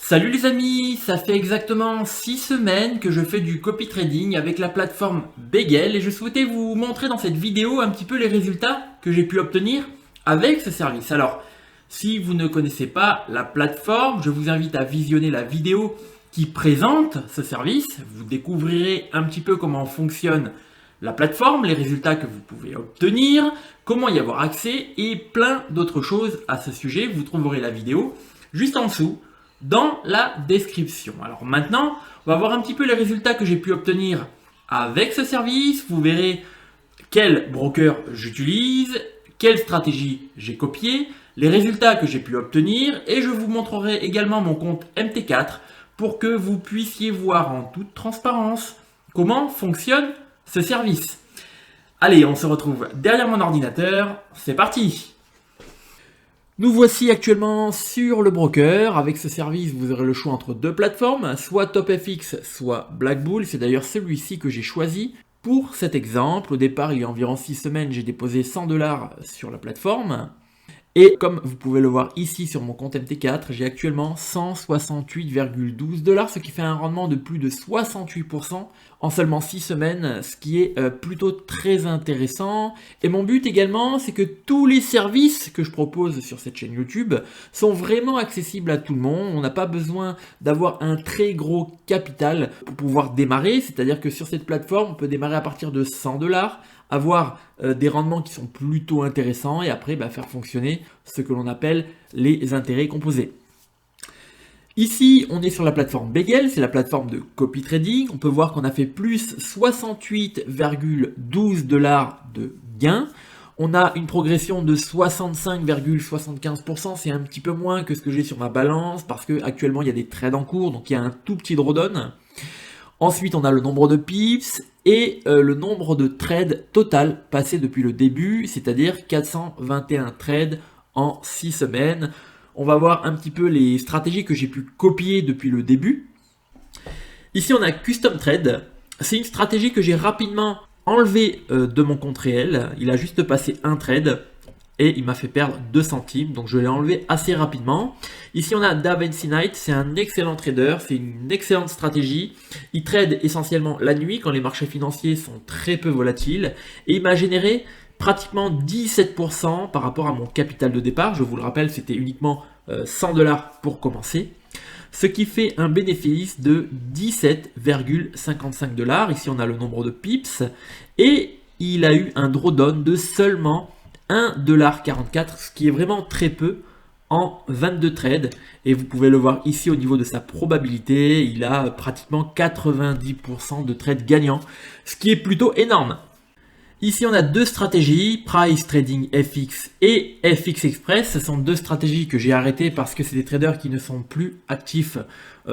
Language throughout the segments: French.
Salut les amis, ça fait exactement 6 semaines que je fais du copy trading avec la plateforme Beigel et je souhaitais vous montrer dans cette vidéo un petit peu les résultats que j'ai pu obtenir avec ce service. Alors, si vous ne connaissez pas la plateforme, je vous invite à visionner la vidéo qui présente ce service. Vous découvrirez un petit peu comment fonctionne la plateforme, les résultats que vous pouvez obtenir, comment y avoir accès et plein d'autres choses à ce sujet. Vous trouverez la vidéo juste en dessous dans la description. Alors maintenant, on va voir un petit peu les résultats que j'ai pu obtenir avec ce service. Vous verrez quel broker j'utilise, quelle stratégie j'ai copié, les résultats que j'ai pu obtenir et je vous montrerai également mon compte MT4 pour que vous puissiez voir en toute transparence comment fonctionne ce service. Allez, on se retrouve derrière mon ordinateur, c'est parti! Nous voici actuellement sur le broker. Avec ce service, vous aurez le choix entre deux plateformes, soit TopFX, soit Blackbull. C'est d'ailleurs celui-ci que j'ai choisi pour cet exemple. Au départ, il y a environ 6 semaines, j'ai déposé 100 $ sur la plateforme. Et comme vous pouvez le voir ici sur mon compte MT4, j'ai actuellement 168,12 $, ce qui fait un rendement de plus de 68% en seulement 6 semaines, ce qui est plutôt très intéressant. Et mon but également, c'est que tous les services que je propose sur cette chaîne YouTube sont vraiment accessibles à tout le monde. On n'a pas besoin d'avoir un très gros capital pour pouvoir démarrer, c'est-à-dire que sur cette plateforme, on peut démarrer à partir de 100 $, avoir des rendements qui sont plutôt intéressants et après faire fonctionner ce que l'on appelle les intérêts composés. Ici, on est sur la plateforme Beigel, c'est la plateforme de copy trading. On peut voir qu'on a fait plus 68,12 $ de gains. On a une progression de 65,75%, c'est un petit peu moins que ce que j'ai sur ma balance parce que actuellement il y a des trades en cours, donc il y a un tout petit drawdown. Ensuite, on a le nombre de pips et le nombre de trades total passés depuis le début, c'est-à-dire 421 trades en 6 semaines. On va voir un petit peu les stratégies que j'ai pu copier depuis le début. Ici, on a Custom Trade. C'est une stratégie que j'ai rapidement enlevée de mon compte réel. Il a juste passé un trade et il m'a fait perdre 2 centimes, donc je l'ai enlevé assez rapidement. Ici on a Davinci Knight, c'est un excellent trader, c'est une excellente stratégie. Il trade essentiellement la nuit quand les marchés financiers sont très peu volatiles et il m'a généré pratiquement 17% par rapport à mon capital de départ. Je vous le rappelle, c'était uniquement 100 $ pour commencer, ce qui fait un bénéfice de 17,55 $. Ici on a le nombre de pips et il a eu un drawdown de seulement 1,44 $, ce qui est vraiment très peu en 22 trades. Et vous pouvez le voir ici au niveau de sa probabilité, il a pratiquement 90% de trades gagnants, ce qui est plutôt énorme. Ici on a deux stratégies, Price Trading FX et FX Express. Ce sont deux stratégies que j'ai arrêtées parce que c'est des traders qui ne sont plus actifs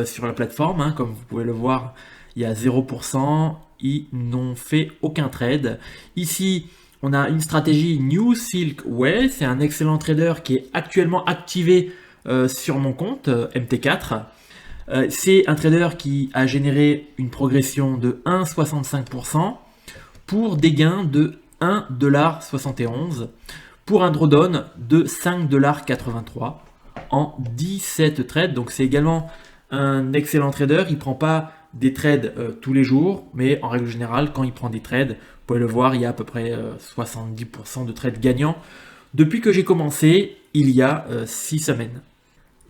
sur la plateforme. Comme vous pouvez le voir, il y a 0%, ils n'ont fait aucun trade. Ici, on a une stratégie New Silk Way, c'est un excellent trader qui est actuellement activé sur mon compte MT4. C'est un trader qui a généré une progression de 1,65% pour des gains de 1,71$ pour un drawdown de 5,83$ en 17 trades. Donc c'est également un excellent trader, il ne prend pas des trades tous les jours, mais en règle générale, quand il prend des trades, vous pouvez le voir, il y a à peu près 70% de trades gagnants depuis que j'ai commencé, il y a 6 semaines.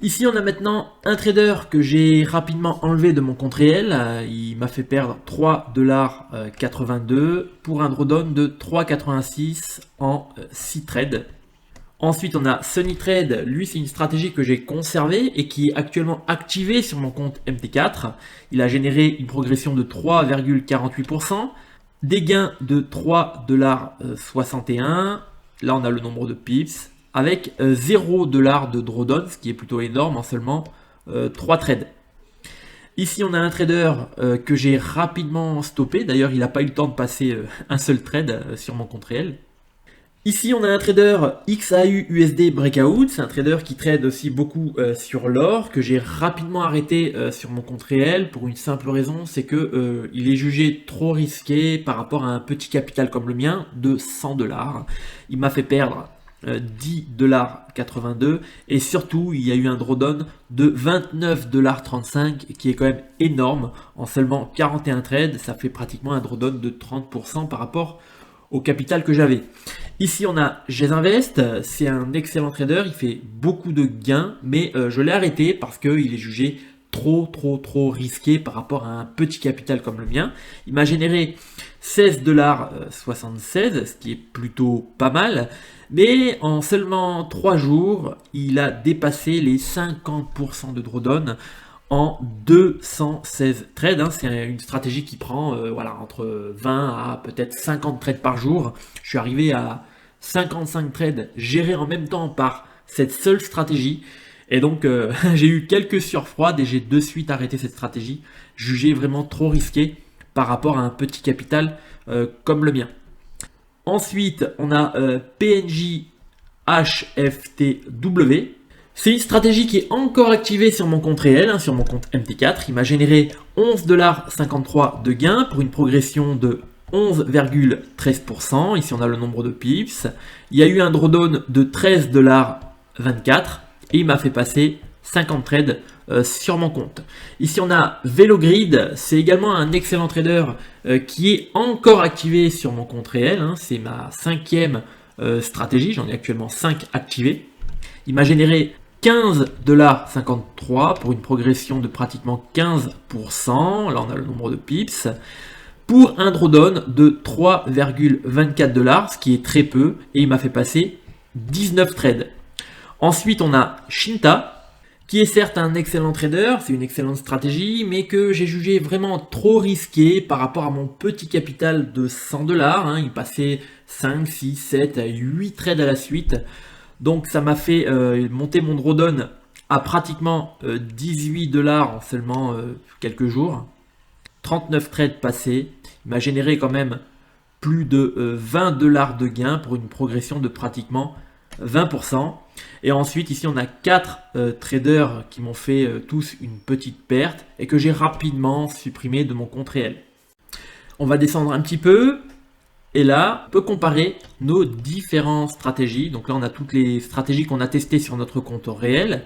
Ici, on a maintenant un trader que j'ai rapidement enlevé de mon compte réel. Il m'a fait perdre 3,82$ pour un drawdown de 3,86$ en 6 trades. Ensuite, on a Sunny Trade. Lui, c'est une stratégie que j'ai conservée et qui est actuellement activée sur mon compte MT4. Il a généré une progression de 3,48%, des gains de 3,61$. Là, on a le nombre de pips avec 0$ de drawdown, ce qui est plutôt énorme en seulement 3 trades. Ici, on a un trader que j'ai rapidement stoppé. D'ailleurs, il n'a pas eu le temps de passer un seul trade sur mon compte réel. Ici, on a un trader XAU USD Breakout, c'est un trader qui trade aussi beaucoup sur l'or, que j'ai rapidement arrêté sur mon compte réel pour une simple raison, c'est que il est jugé trop risqué par rapport à un petit capital comme le mien de 100$. Il m'a fait perdre 10,82 $, et surtout il y a eu un drawdown de 29,35 $, qui est quand même énorme en seulement 41 trades. Ça fait pratiquement un drawdown de 30% par rapport au capital que j'avais. Ici on a Jezinvest, c'est un excellent trader, il fait beaucoup de gains, mais je l'ai arrêté parce qu'il est jugé trop risqué par rapport à un petit capital comme le mien. Il m'a généré 16,76 $, ce qui est plutôt pas mal, mais en seulement 3 jours, il a dépassé les 50% de drawdown en 216 trades. C'est une stratégie qui prend voilà, entre 20 à peut-être 50 trades par jour. Je suis arrivé à 55 trades gérés en même temps par cette seule stratégie. Et donc, j'ai eu quelques surfroides et j'ai de suite arrêté cette stratégie, jugée vraiment trop risquée par rapport à un petit capital comme le mien. Ensuite, on a PNJ HFTW. C'est une stratégie qui est encore activée sur mon compte réel, sur mon compte MT4. Il m'a généré 11,53 $ de gains pour une progression de 11,13%. Ici, on a le nombre de pips. Il y a eu un drawdown de 13,24 $. Et il m'a fait passer 50 trades sur mon compte. Ici, on a Velogrid. C'est également un excellent trader qui est encore activé sur mon compte réel. C'est ma 5e stratégie. J'en ai actuellement 5 activées. Il m'a généré 15,53 $ pour une progression de pratiquement 15%. Là, on a le nombre de pips. Pour un drawdown de 3,24 $, ce qui est très peu. Et il m'a fait passer 19 trades. Ensuite, on a Shinta, qui est certes un excellent trader, c'est une excellente stratégie, mais que j'ai jugé vraiment trop risqué par rapport à mon petit capital de 100 $. Il passait 5, 6, 7, 8 trades à la suite. Donc ça m'a fait monter mon drawdown à pratiquement 18 $ en seulement quelques jours. 39 trades passés. Il m'a généré quand même plus de 20 $ de gains pour une progression de pratiquement 20%. Et ensuite, ici, on a 4 traders qui m'ont fait tous une petite perte et que j'ai rapidement supprimé de mon compte réel. On va descendre un petit peu. Et là, on peut comparer nos différentes stratégies. Donc là, on a toutes les stratégies qu'on a testées sur notre compte réel.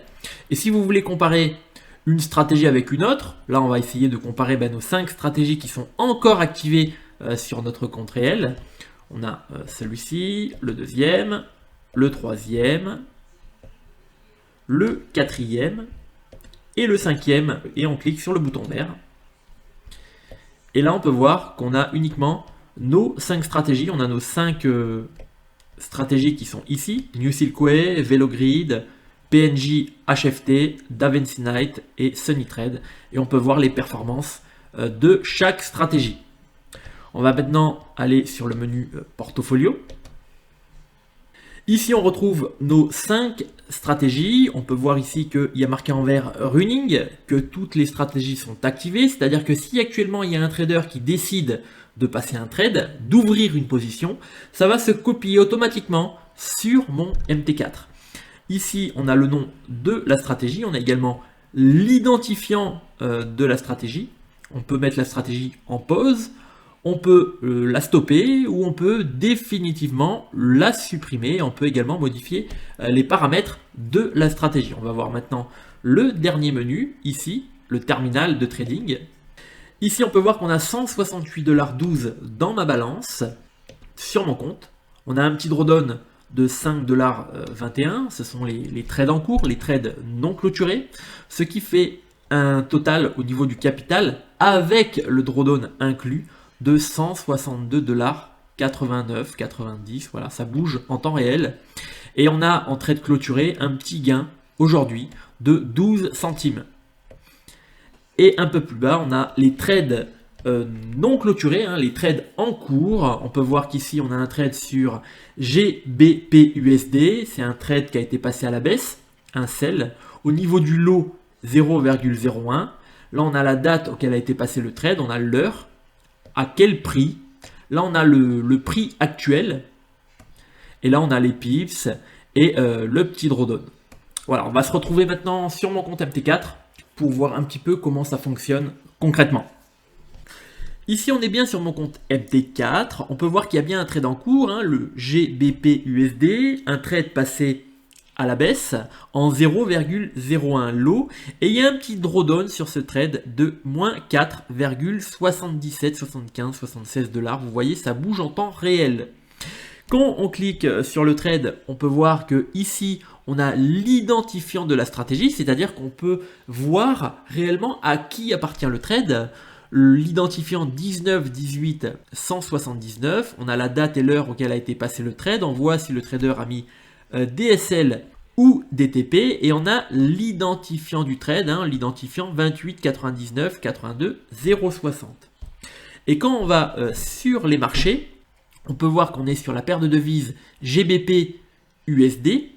Et si vous voulez comparer une stratégie avec une autre, là, on va essayer de comparer nos 5 stratégies qui sont encore activées sur notre compte réel. On a celui-ci, le deuxième, le troisième, le quatrième et le cinquième. Et on clique sur le bouton vert. Et là, on peut voir qu'on a uniquement nos 5 stratégies. On a nos 5 stratégies qui sont ici. New Silkway, Velogrid, PNJ, HFT, DaVinci Night et SunnyTrade. Et on peut voir les performances de chaque stratégie. On va maintenant aller sur le menu Portfolio. Ici, on retrouve nos 5 stratégies. On peut voir ici qu'il y a marqué en vert Running, que toutes les stratégies sont activées. C'est-à-dire que si actuellement il y a un trader qui décide de passer un trade, d'ouvrir une position, ça va se copier automatiquement sur mon MT4. Ici, on a le nom de la stratégie. On a également l'identifiant de la stratégie. On peut mettre la stratégie en pause. On peut la stopper ou on peut définitivement la supprimer. On peut également modifier les paramètres de la stratégie. On va voir maintenant le dernier menu, ici, le terminal de trading. Ici, on peut voir qu'on a 168,12 $ dans ma balance sur mon compte. On a un petit drawdown de 5,21 $. Ce sont les trades en cours, les trades non clôturés, ce qui fait un total au niveau du capital avec le drawdown inclus de 162,89 $, 90, voilà, ça bouge en temps réel. Et on a en trade clôturé un petit gain aujourd'hui de 12 centimes. Et un peu plus bas, on a les trades non clôturés, les trades en cours. On peut voir qu'ici, on a un trade sur GBPUSD. C'est un trade qui a été passé à la baisse, un sell. Au niveau du lot, 0,01. Là, on a la date auquel a été passé le trade, on a l'heure. À quel prix? Là, on a le prix actuel. Et là, on a les pips et le petit drawdown. Voilà, on va se retrouver maintenant sur mon compte MT4 pour voir un petit peu comment ça fonctionne concrètement. Ici, on est bien sur mon compte MT4. On peut voir qu'il y a bien un trade en cours, hein, le GBP-USD, un trade passé à la baisse en 0,01 lot. Et il y a un petit drawdown sur ce trade de moins 4,77, 75, 76 $. Vous voyez, ça bouge en temps réel. Quand on clique sur le trade, on peut voir que ici, on a l'identifiant de la stratégie, c'est-à-dire qu'on peut voir réellement à qui appartient le trade. L'identifiant 19 18 179, on a la date et l'heure auquel a été passé le trade, on voit si le trader a mis DSL ou DTP, et on a l'identifiant du trade, hein, l'identifiant 28 99 82 060. Et quand on va sur les marchés, on peut voir qu'on est sur la paire de devises GBP USD.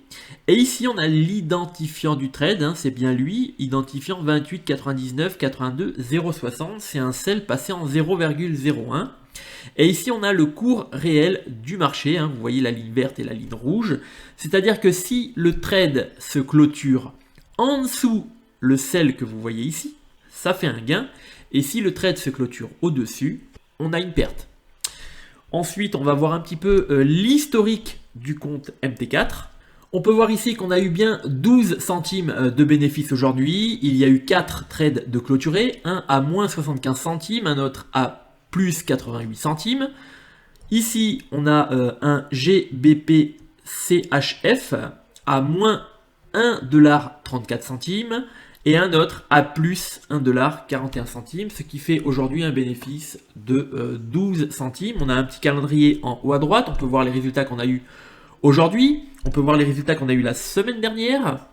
Et ici, on a l'identifiant du trade, hein, c'est bien lui, identifiant 28 99 82 060, c'est un sell passé en 0,01. Et ici, on a le cours réel du marché, hein, vous voyez la ligne verte et la ligne rouge. C'est-à-dire que si le trade se clôture en dessous le sell que vous voyez ici, ça fait un gain. Et si le trade se clôture au-dessus, on a une perte. Ensuite, on va voir un petit peu l'historique du compte MT4. On peut voir ici qu'on a eu bien 12 centimes de bénéfices aujourd'hui. Il y a eu 4 trades de clôturés, un à moins 75 centimes, un autre à plus 88 centimes. Ici, on a un GBP CHF à moins 1,34 $. Et un autre à plus 1,41 $, ce qui fait aujourd'hui un bénéfice de 12 centimes. On a un petit calendrier en haut à droite, on peut voir les résultats qu'on a eu aujourd'hui, on peut voir les résultats qu'on a eu la semaine dernière,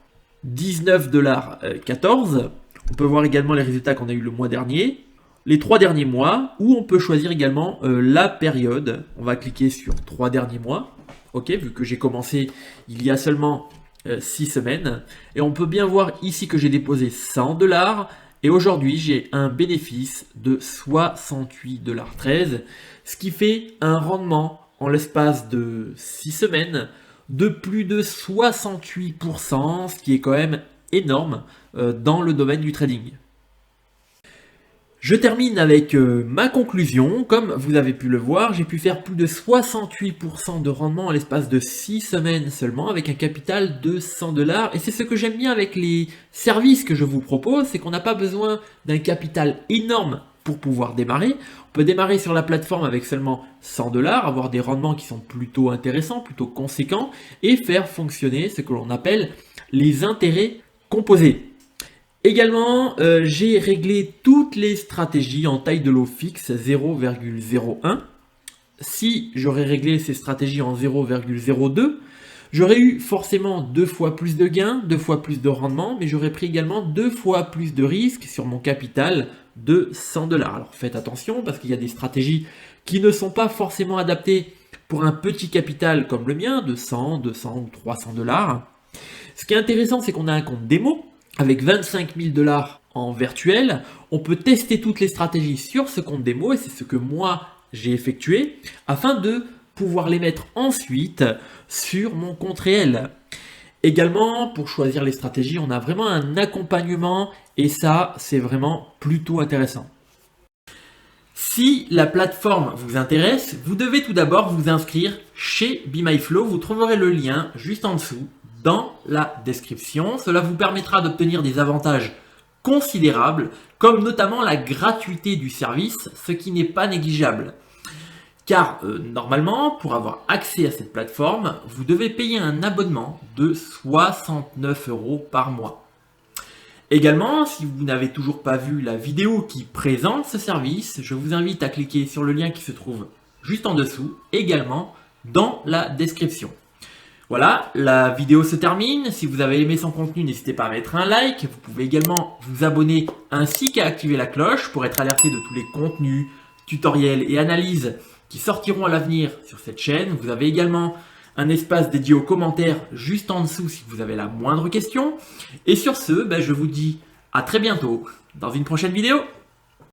19,14 $. On peut voir également les résultats qu'on a eu le mois dernier, les 3 derniers mois, ou on peut choisir également la période. On va cliquer sur 3 derniers mois, ok, vu que j'ai commencé il y a seulement 6 semaines. Et on peut bien voir ici que j'ai déposé 100 $. Et aujourd'hui, j'ai un bénéfice de 68,13 $. Ce qui fait un rendement en l'espace de 6 semaines de plus de 68%. Ce qui est quand même énorme dans le domaine du trading. Je termine avec ma conclusion. Comme vous avez pu le voir, j'ai pu faire plus de 68% de rendement à l'espace de 6 semaines seulement avec un capital de 100 $. Et c'est ce que j'aime bien avec les services que je vous propose, c'est qu'on n'a pas besoin d'un capital énorme pour pouvoir démarrer. On peut démarrer sur la plateforme avec seulement 100 $, avoir des rendements qui sont plutôt intéressants, plutôt conséquents, et faire fonctionner ce que l'on appelle les intérêts composés. Également, j'ai réglé toutes les stratégies en taille de lot fixe 0,01. Si j'aurais réglé ces stratégies en 0,02, j'aurais eu forcément 2 fois plus de gains, 2 fois plus de rendement, mais j'aurais pris également 2 fois plus de risques sur mon capital de 100 $. Alors faites attention parce qu'il y a des stratégies qui ne sont pas forcément adaptées pour un petit capital comme le mien de 100, 200 ou 300 $. Ce qui est intéressant, c'est qu'on a un compte démo avec 25 000 $ en virtuel. On peut tester toutes les stratégies sur ce compte démo et c'est ce que moi j'ai effectué afin de pouvoir les mettre ensuite sur mon compte réel. Également, pour choisir les stratégies, on a vraiment un accompagnement et ça, c'est vraiment plutôt intéressant. Si la plateforme vous intéresse, vous devez tout d'abord vous inscrire chez BeMyFlow. Vous trouverez le lien juste en dessous dans la description. Cela vous permettra d'obtenir des avantages considérables, comme notamment la gratuité du service, ce qui n'est pas négligeable. Car normalement, pour avoir accès à cette plateforme, vous devez payer un abonnement de 69 € par mois. Également, si vous n'avez toujours pas vu la vidéo qui présente ce service, je vous invite à cliquer sur le lien qui se trouve juste en dessous, également dans la description. Voilà, la vidéo se termine. Si vous avez aimé son contenu, n'hésitez pas à mettre un like. Vous pouvez également vous abonner ainsi qu'à activer la cloche pour être alerté de tous les contenus, tutoriels et analyses qui sortiront à l'avenir sur cette chaîne. Vous avez également un espace dédié aux commentaires juste en dessous si vous avez la moindre question. Et sur ce, je vous dis à très bientôt dans une prochaine vidéo.